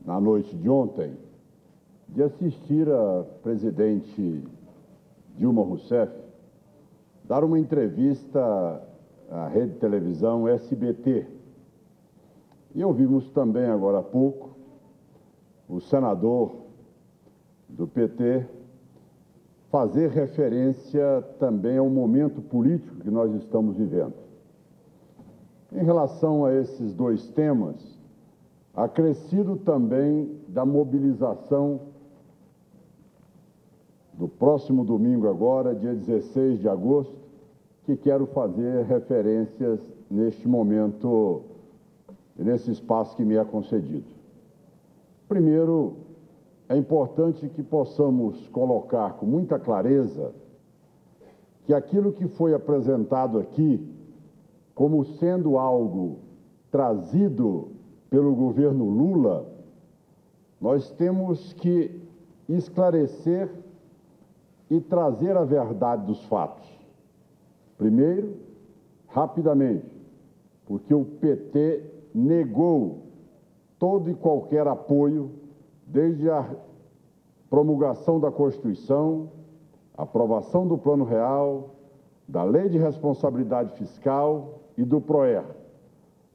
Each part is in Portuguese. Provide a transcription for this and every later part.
na noite de ontem, de assistir a presidente Dilma Rousseff dar uma entrevista à rede de televisão SBT. E ouvimos também, agora há pouco, o senador do PT fazer referência também ao momento político que nós estamos vivendo. Em relação a esses dois temas, acrescido também da mobilização do próximo domingo agora, dia 16 de agosto, que quero fazer referências neste momento, nesse espaço que me é concedido. Primeiro, é importante que possamos colocar com muita clareza que aquilo que foi apresentado aqui como sendo algo trazido pelo governo Lula, nós temos que esclarecer e trazer a verdade dos fatos. Primeiro, rapidamente, porque o PT negou todo e qualquer apoio desde a promulgação da Constituição, aprovação do Plano Real, da Lei de Responsabilidade Fiscal e do PROER.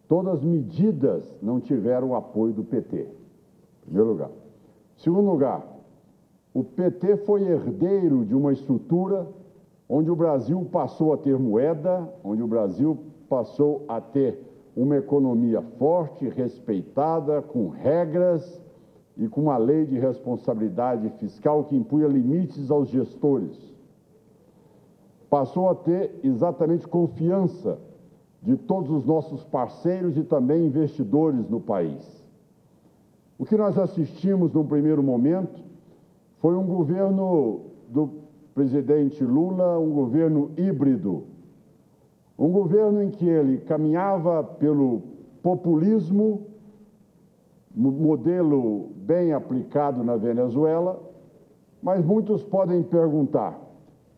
Todas as medidas não tiveram o apoio do PT, em primeiro lugar. Em segundo lugar, o PT foi herdeiro de uma estrutura onde o Brasil passou a ter moeda, onde o Brasil passou a ter uma economia forte, respeitada, com regras e com uma lei de responsabilidade fiscal que impunha limites aos gestores. Passou a ter exatamente confiança de todos os nossos parceiros e também investidores no país. O que nós assistimos num primeiro momento foi um governo do presidente Lula, um governo híbrido, um governo em que ele caminhava pelo populismo, modelo bem aplicado na Venezuela, mas muitos podem perguntar,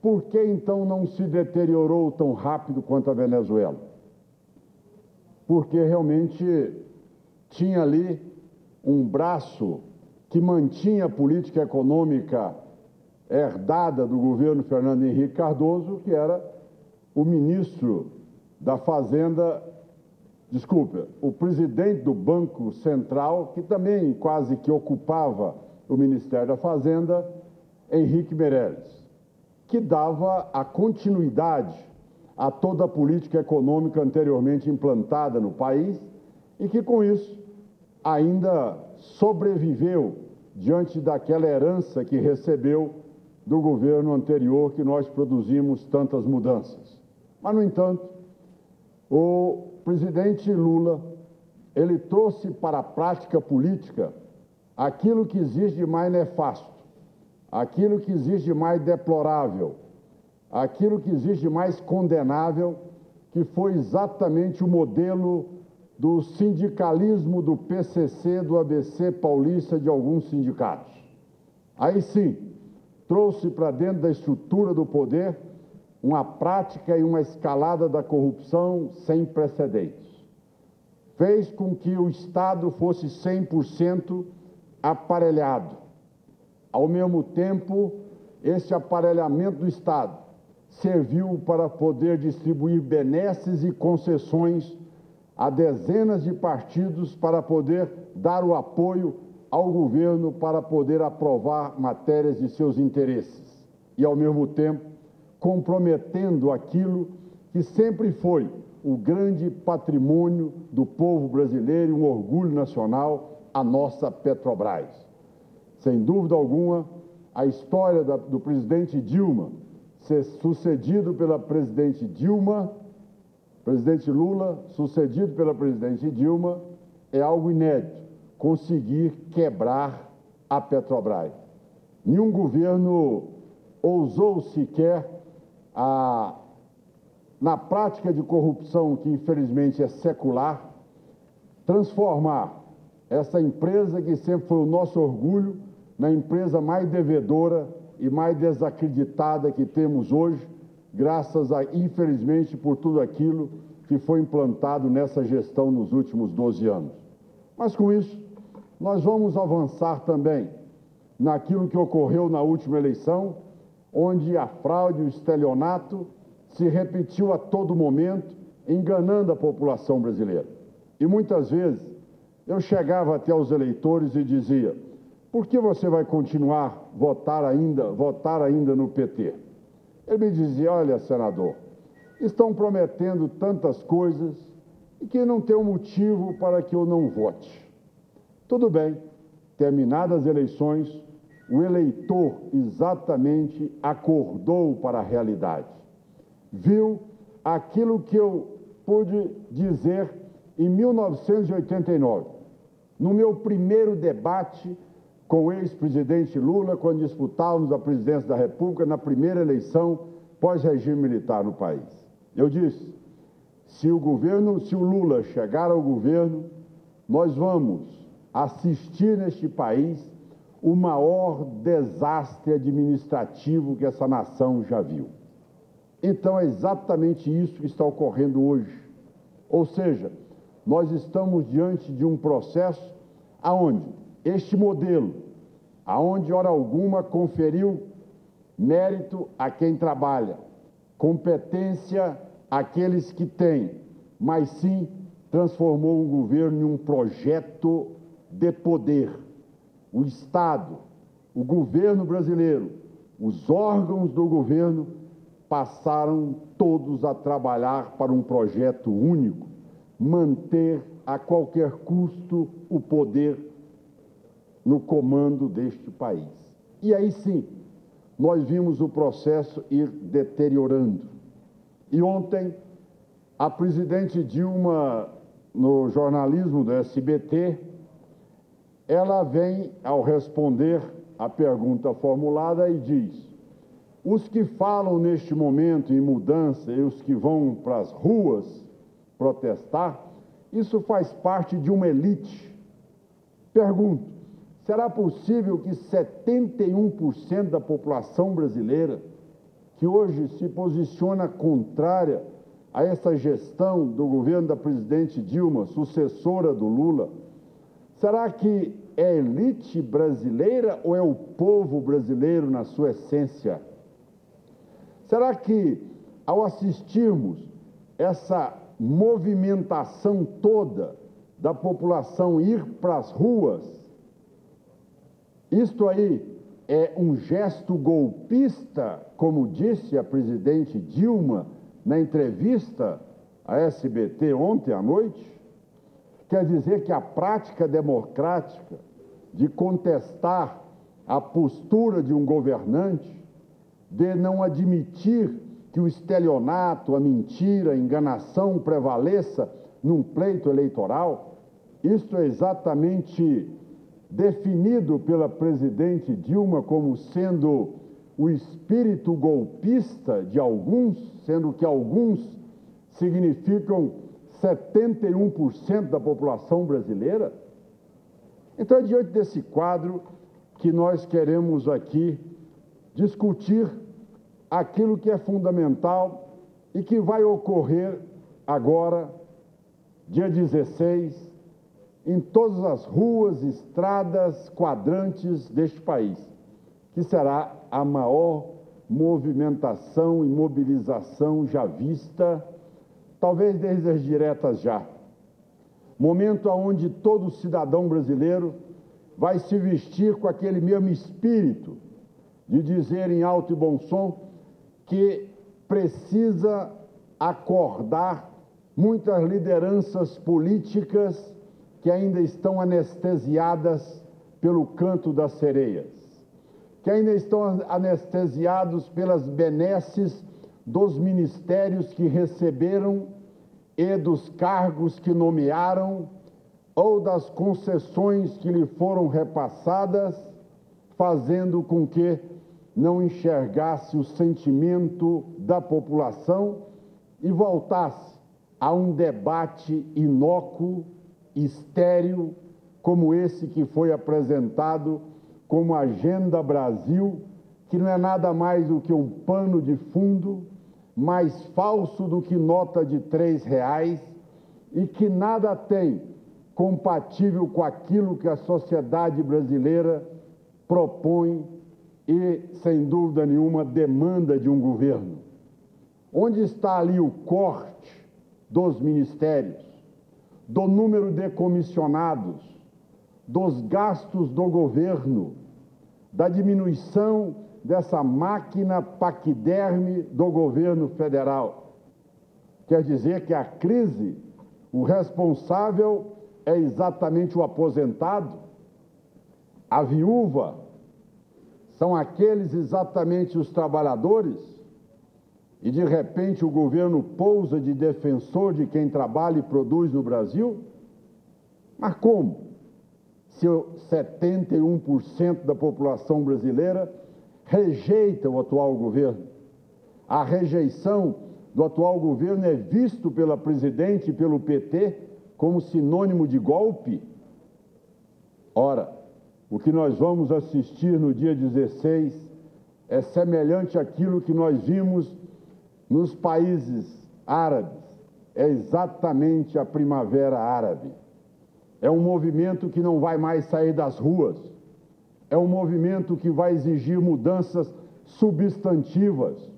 por que então não se deteriorou tão rápido quanto a Venezuela? Porque realmente tinha ali um braço que mantinha a política econômica herdada do governo Fernando Henrique Cardoso, que era o ministro da Fazenda, o presidente do Banco Central, que também quase que ocupava o Ministério da Fazenda, Henrique Meirelles, que dava a continuidade a toda a política econômica anteriormente implantada no país e que, com isso, ainda sobreviveu diante daquela herança que recebeu do governo anterior, que nós produzimos tantas mudanças. Mas, no entanto, o presidente Lula, ele trouxe para a prática política aquilo que existe de mais nefasto, aquilo que existe de mais deplorável, aquilo que existe de mais condenável, que foi exatamente o modelo do sindicalismo do PCC, do ABC paulista, de alguns sindicatos. Aí sim, trouxe para dentro da estrutura do poder uma prática e uma escalada da corrupção sem precedentes. Fez com que o Estado fosse 100% aparelhado. Ao mesmo tempo, esse aparelhamento do Estado serviu para poder distribuir benesses e concessões a dezenas de partidos para poder dar o apoio ao governo para poder aprovar matérias de seus interesses. E, ao mesmo tempo, comprometendo aquilo que sempre foi o grande patrimônio do povo brasileiro e um orgulho nacional, a nossa Petrobras. Sem dúvida alguma, a história do presidente Dilma ser sucedido pela presidente Lula, sucedido pela presidente Dilma, é algo inédito, conseguir quebrar a Petrobras. Nenhum governo ousou sequer na prática de corrupção, que infelizmente é secular, transformar essa empresa que sempre foi o nosso orgulho na empresa mais devedora e mais desacreditada que temos hoje, graças a, infelizmente, por tudo aquilo que foi implantado nessa gestão nos últimos 12 anos. Mas com isso, Nós vamos avançar também naquilo que ocorreu na última eleição, onde a fraude e o estelionato se repetiu a todo momento, enganando a população brasileira. E muitas vezes eu chegava até os eleitores e dizia: por que você vai continuar votar ainda no PT? Ele me dizia: olha, senador, estão prometendo tantas coisas e que não tem um motivo para que eu não vote. Tudo bem, terminadas as eleições, o eleitor exatamente acordou para a realidade. Viu aquilo que eu pude dizer em 1989, no meu primeiro debate com o ex-presidente Lula, quando disputávamos a presidência da República na primeira eleição pós-regime militar no país. Eu disse: se o Lula chegar ao governo, nós vamos assistir neste país o maior desastre administrativo que essa nação já viu. Então é exatamente isso que está ocorrendo hoje. Ou seja, nós estamos diante de um processo aonde este modelo, aonde hora alguma conferiu mérito a quem trabalha, competência àqueles que têm, mas sim transformou o governo em um projeto de poder. O Estado, o governo brasileiro, os órgãos do governo passaram todos a trabalhar para um projeto único, manter a qualquer custo o poder no comando deste país. E aí sim, nós vimos o processo ir deteriorando. E ontem, a presidente Dilma, no jornalismo do SBT, ela vem, ao responder a pergunta formulada, e diz: os que falam neste momento em mudança e os que vão para as ruas protestar, isso faz parte de uma elite. Pergunto: será possível que 71% da população brasileira, que hoje se posiciona contrária a essa gestão do governo da presidente Dilma, sucessora do Lula, será que é a elite brasileira ou é o povo brasileiro na sua essência? Será que, ao assistirmos essa movimentação toda da população ir para as ruas, isto aí é um gesto golpista, como disse a presidente Dilma na entrevista à SBT ontem à noite? Quer dizer que a prática democrática de contestar a postura de um governante, de não admitir que o estelionato, a mentira, a enganação prevaleça num pleito eleitoral, isto é exatamente definido pela presidente Dilma como sendo o espírito golpista de alguns, sendo que alguns significam 71% da população brasileira? Então, é diante desse quadro que nós queremos aqui discutir aquilo que é fundamental e que vai ocorrer agora, dia 16, em todas as ruas, estradas, quadrantes deste país, que será a maior movimentação e mobilização já vista, talvez desde as diretas já. Momento onde todo cidadão brasileiro vai se vestir com aquele mesmo espírito de dizer em alto e bom som que precisa acordar muitas lideranças políticas que ainda estão anestesiadas pelo canto das sereias, que ainda estão anestesiados pelas benesses dos ministérios que receberam e dos cargos que nomearam ou das concessões que lhe foram repassadas, fazendo com que não enxergasse o sentimento da população e voltasse a um debate inócuo, estéril, como esse que foi apresentado como Agenda Brasil, que não é nada mais do que um pano de fundo, mais falso do que nota de R$3, e que nada tem compatível com aquilo que a sociedade brasileira propõe e, sem dúvida nenhuma, demanda de um governo. Onde está ali o corte dos ministérios, do número de comissionados, dos gastos do governo, da diminuição dessa máquina paquiderme do governo federal? Quer dizer que a crise, o responsável é exatamente o aposentado, a viúva, são aqueles exatamente os trabalhadores, e de repente o governo pousa de defensor de quem trabalha e produz no Brasil? Mas como? Se 71% da população brasileira rejeita o atual governo. A rejeição do atual governo é visto pela presidente e pelo PT como sinônimo de golpe? Ora, o que nós vamos assistir no dia 16 é semelhante àquilo que nós vimos nos países árabes. É exatamente a Primavera Árabe. É um movimento que não vai mais sair das ruas. É um movimento que vai exigir mudanças substantivas,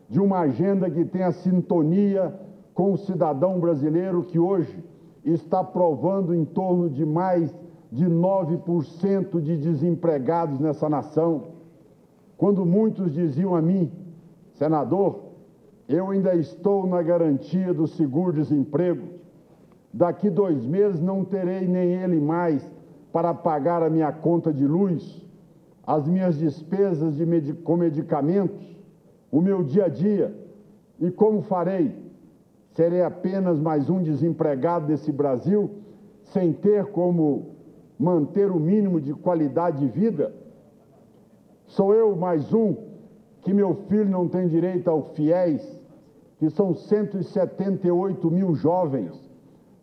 de uma agenda que tenha sintonia com o cidadão brasileiro que hoje está provando em torno de mais de 9% de desempregados nessa nação. Quando muitos diziam a mim, senador, eu ainda estou na garantia do seguro-desemprego, daqui 2 meses não terei nem ele mais para pagar a minha conta de luz, as minhas despesas com medicamentos, o meu dia a dia. E como farei? Serei apenas mais um desempregado desse Brasil, sem ter como manter o mínimo de qualidade de vida? Sou eu mais um que meu filho não tem direito ao FIES, que são 178 mil jovens,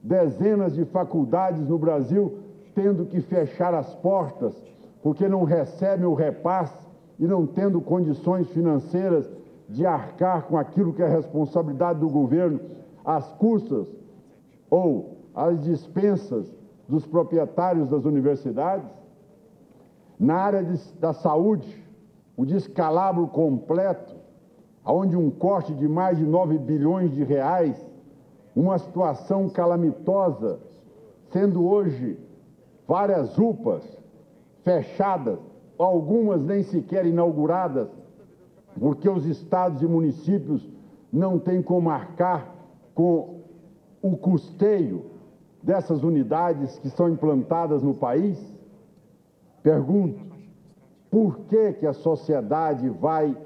dezenas de faculdades no Brasil tendo que fechar as portas porque não recebem o repasse e não tendo condições financeiras de arcar com aquilo que é responsabilidade do governo, às custas ou às dispensas dos proprietários das universidades. Na área da saúde, o descalabro completo, onde um corte de mais de 9 bilhões de reais, uma situação calamitosa, sendo hoje várias UPAs fechadas, algumas nem sequer inauguradas, porque os estados e municípios não têm como arcar com o custeio dessas unidades que são implantadas no país. Pergunto, por que a sociedade vai,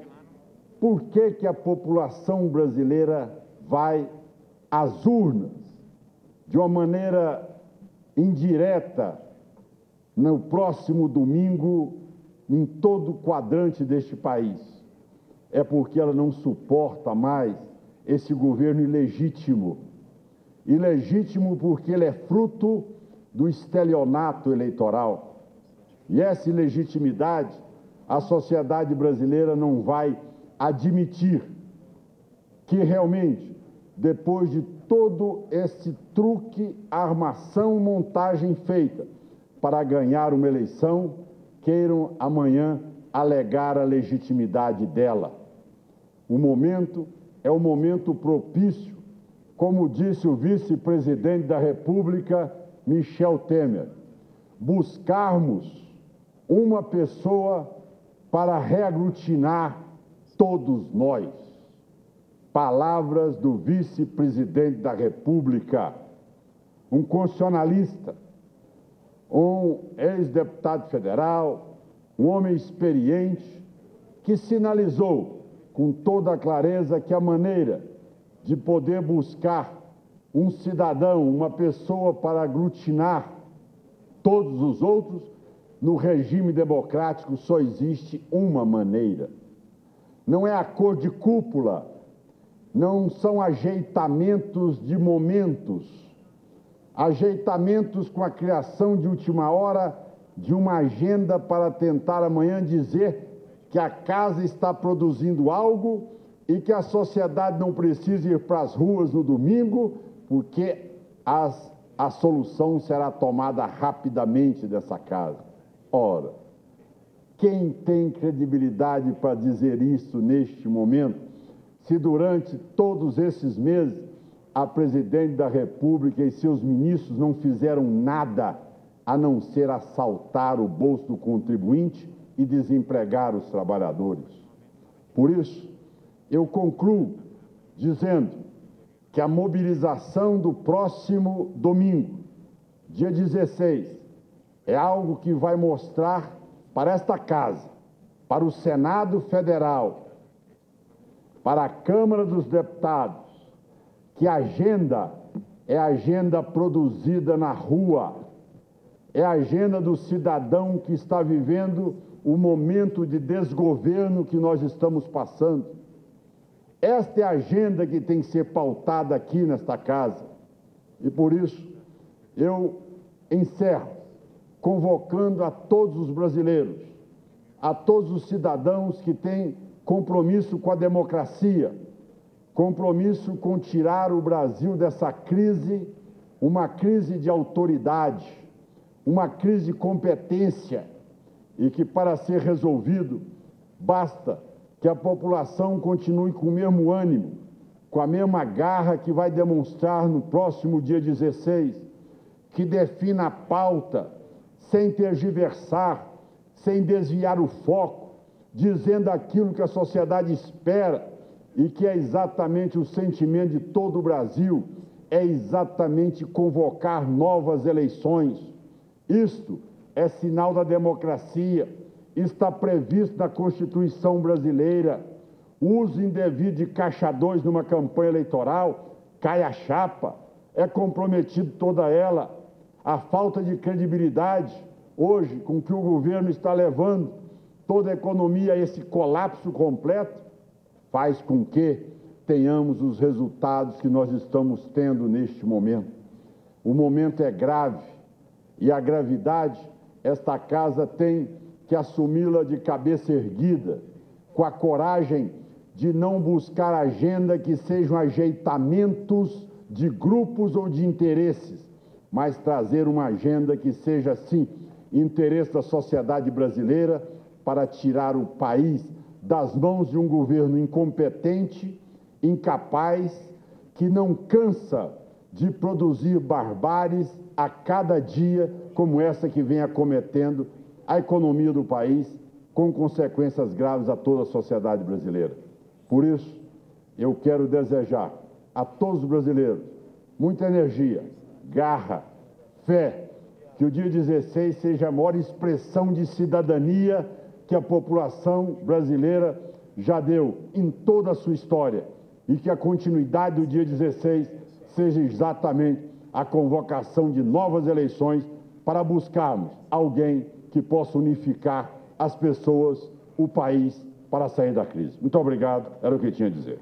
por que a população brasileira vai às urnas de uma maneira indireta no próximo domingo em todo o quadrante deste país? É porque ela não suporta mais esse governo ilegítimo. Ilegítimo porque ele é fruto do estelionato eleitoral. E essa ilegitimidade a sociedade brasileira não vai admitir, que realmente, depois de todo esse truque, armação, montagem feita para ganhar uma eleição, queiram amanhã alegar a legitimidade dela. O momento é o momento propício, como disse o vice-presidente da República, Michel Temer, buscarmos uma pessoa para reaglutinar todos nós. Palavras do vice-presidente da República, um constitucionalista, um ex-deputado federal, um homem experiente, que sinalizou com toda a clareza que a maneira de poder buscar um cidadão, uma pessoa para aglutinar todos os outros, no regime democrático só existe uma maneira. Não é acordo de cúpula, não são ajeitamentos de momentos, ajeitamentos com a criação de última hora de uma agenda para tentar amanhã dizer que a casa está produzindo algo e que a sociedade não precisa ir para as ruas no domingo, porque as a solução será tomada rapidamente dessa casa. Ora, quem tem credibilidade para dizer isso neste momento, se durante todos esses meses a presidente da República e seus ministros não fizeram nada a não ser assaltar o bolso do contribuinte e desempregar os trabalhadores? Por isso, eu concluo dizendo que a mobilização do próximo domingo, dia 16, é algo que vai mostrar para esta Casa, para o Senado Federal, para a Câmara dos Deputados, que a agenda é a agenda produzida na rua, é a agenda do cidadão que está vivendo o momento de desgoverno que nós estamos passando. Esta é a agenda que tem que ser pautada aqui nesta casa. E por isso, eu encerro convocando a todos os brasileiros, a todos os cidadãos que têm compromisso com a democracia, compromisso com tirar o Brasil dessa crise, uma crise de autoridade, uma crise de competência, e que para ser resolvido, basta que a população continue com o mesmo ânimo, com a mesma garra que vai demonstrar no próximo dia 16, que defina a pauta, sem tergiversar, sem desviar o foco, dizendo aquilo que a sociedade espera e que é exatamente o sentimento de todo o Brasil, é exatamente convocar novas eleições. Isto é sinal da democracia, está previsto na Constituição brasileira. O uso indevido de caixa 2 numa campanha eleitoral, cai a chapa, é comprometido toda ela. A falta de credibilidade, hoje, com que o governo está levando toda a economia a esse colapso completo, faz com que tenhamos os resultados que nós estamos tendo neste momento. O momento é grave e a gravidade, esta casa tem que assumi-la de cabeça erguida, com a coragem de não buscar agenda que sejam ajeitamentos de grupos ou de interesses, mas trazer uma agenda que seja, sim, interesse da sociedade brasileira para tirar o país das mãos de um governo incompetente, incapaz, que não cansa de produzir barbáries a cada dia, como essa que vem acometendo a economia do país, com consequências graves a toda a sociedade brasileira. Por isso, eu quero desejar a todos os brasileiros muita energia, garra, fé, que o dia 16 seja a maior expressão de cidadania que a população brasileira já deu em toda a sua história, e que a continuidade do dia 16 seja exatamente a convocação de novas eleições para buscarmos alguém que possa unificar as pessoas, o país, para sair da crise. Muito obrigado, era o que eu tinha a dizer.